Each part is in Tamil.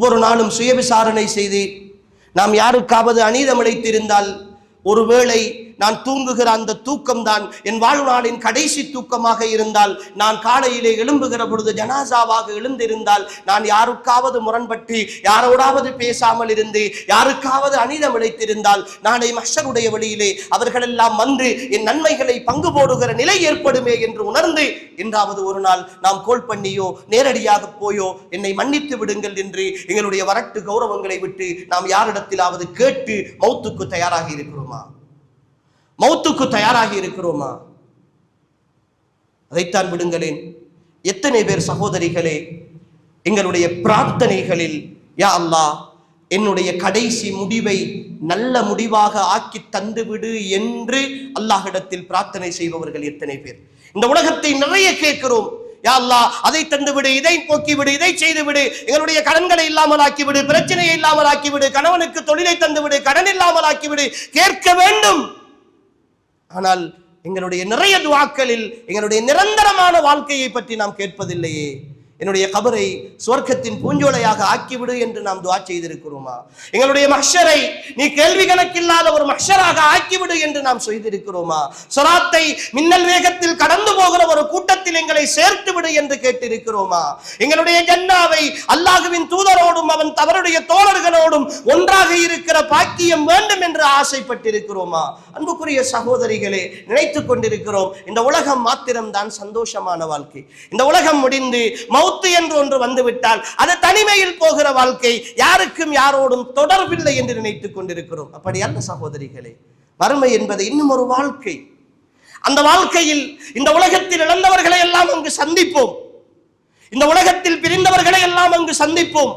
ஒவ்வொரு நாளும் சுய விசாரணை செய்து நாம் யாருக்காவது அநீதம் இழைத்திருந்தால், ஒருவேளை நான் தூங்குகிற அந்த தூக்கம் தான் என் வாழ்நாளின் கடைசி தூக்கமாக இருந்தால், நான் காலையிலே எழும்புகிற பொழுது ஜனாசாவாக எழுந்திருந்தால், நான் யாருக்காவது முரண்பட்டு யாரோடாவது பேசாமல் இருந்து யாருக்காவது அநீதம் இழைத்திருந்தால், நாளை மஹ்ஷருடைய வழியிலே அவர்களெல்லாம் வந்து என் நன்மைகளை பங்கு போடுகிற நிலை ஏற்படுமே என்று உணர்ந்து, என்றாவது ஒரு நாள் நாம் கோல் பண்ணியோ நேரடியாக போயோ என்னை மன்னித்து விடுங்கள் என்று எங்களுடைய வரட்டு கௌரவங்களை விட்டு நாம் யாரிடத்திலாவது கேட்டு மௌத்துக்கு தயாராகி இருக்கிறோமா? மௌத்துக்கு தயாராகி இருக்கிறோமா? அதைத்தான் விடுங்களேன். எத்தனை பேர் சகோதரிகளே எங்களுடைய பிரார்த்தனைகளில், யா அல்லாஹ் என்னுடைய கடைசி முடிவை நல்ல முடிவாக ஆக்கி தந்துவிடு என்று அல்லாஹ்விடத்தில் பிரார்த்தனை செய்பவர்கள் எத்தனை பேர்? இந்த உலகத்தை நிறைய கேட்கிறோம், யா அல்லாஹ் அதை தந்துவிடு, இதை போக்கிவிடு, இதை செய்துவிடு, எங்களுடைய கடன்களை இல்லாமல் ஆக்கிவிடு, பிரச்சனையை இல்லாமல் ஆக்கிவிடு, கணவனுக்கு தொழிலை தந்துவிடு, கடன் இல்லாமல் ஆக்கிவிடு, கேட்க வேண்டும். ஆனால் எங்களுடைய நிறைய துஆக்களில் எங்களுடைய நிரந்தரமான வாழ்க்கையை பற்றி நாம் கேட்பதில்லையே. என்னுடைய கபரை சுவர்க்கத்தின் பூஞ்சோலையாக ஆக்கிவிடு என்று நாம் துஆ செய்திருக்கிறோமா? எங்களுடைய மஹ்ஷரை நீ கேள்வி கணக்கில்லாத ஒரு மஹ்ஷராக ஆக்கிவிடு என்று நாம் செய்திருக்கிறோமா? ஸலாத்தை மின்னல் வேகத்தில் கடந்து போகிற ஒரு கூட்டத்தில் எங்களை சேர்த்து விடு என்று கேட்டிருக்கிறோமா? எங்களுடைய ஜன்னாவை அல்லாஹ்வின் தூதரோடும் அவன் அவருடைய தோழர்களோடும் ஒன்றாக இருக்கிற பாக்கியம் வேண்டும் என்று ஆசைப்பட்டிருக்கிறோமா? அன்புக்குரிய சகோதரிகளே, நினைத்துக் கொண்டிருக்கிறோம் இந்த உலகம் மாத்திரம்தான் சந்தோஷமான வாழ்க்கை. இந்த உலகம் முடிந்து மௌத்து என்று ஒன்று வந்துவிட்டால் அது தனிமையில் போகிற வாழ்க்கை, யாருக்கும் யாரோடும் தொடர்பில்லை என்று நினைத்துக் கொண்டிருக்கிறோம். அப்படி அல்ல சகோதரிகளே, மறுமை என்பது இன்னும் ஒரு வாழ்க்கை. அந்த வாழ்க்கையில் இந்த உலகத்தில் இழந்தவர்களை எல்லாம் அங்கு சந்திப்போம், இந்த உலகத்தில் பிரிந்தவர்களை எல்லாம் அங்கு சந்திப்போம்.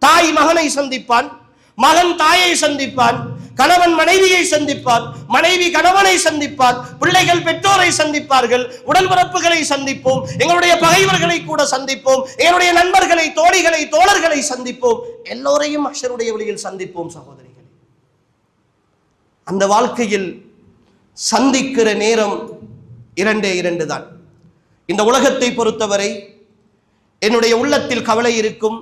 தாய் மகனை சந்திப்பான், மகன் தாயை சந்திப்பான், கணவன் மனைவியை சந்திப்பார், மனைவி கணவனை சந்திப்பார், பிள்ளைகள் பெற்றோரை சந்திப்பார்கள், உடன்பிறப்புகளை சந்திப்போம், எங்களுடைய பகைவர்களை கூட சந்திப்போம், எங்களுடைய நண்பர்களை, தோழிகளை, தோழர்களை சந்திப்போம், எல்லோரையும் மஹ்ஷருடைய வழியில் சந்திப்போம். சகோதரிகளே, அந்த வாழ்க்கையில் சந்திக்கிற நேரம் இரண்டு தான். இந்த உலகத்தை பொறுத்தவரை என்னுடைய உள்ளத்தில் கவலை இருக்கும்.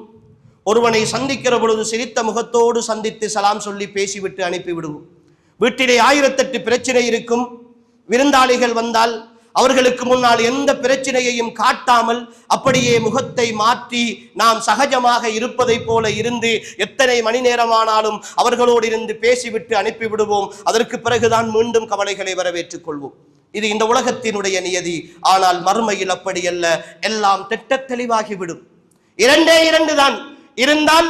ஒருவனை சந்திக்கிற பொழுது சிரித்த முகத்தோடு சந்தித்து சலாம் சொல்லி பேசிவிட்டு அனுப்பிவிடுவோம். வீட்டிலே 1008 பிரச்சனை இருக்கும். விருந்தாளிகள் வந்தால் அவர்களுக்கு முன்னால் எந்த பிரச்சனையையும் காட்டாமல் அப்படியே முகத்தை மாற்றி நாம் சகஜமாக இருப்பதை போல இருந்து எத்தனை மணி நேரமானாலும் அவர்களோடு இருந்து பேசிவிட்டு அனுப்பிவிடுவோம். அதற்கு பிறகுதான் மீண்டும் கவலைகளை வரவேற்றுக் கொள்வோம். இது இந்த உலகத்தினுடைய நியதி. ஆனால் மறுமையில் அப்படி அல்ல, எல்லாம் திட்ட தெளிவாகிவிடும். இரண்டு தான் இருந்தால்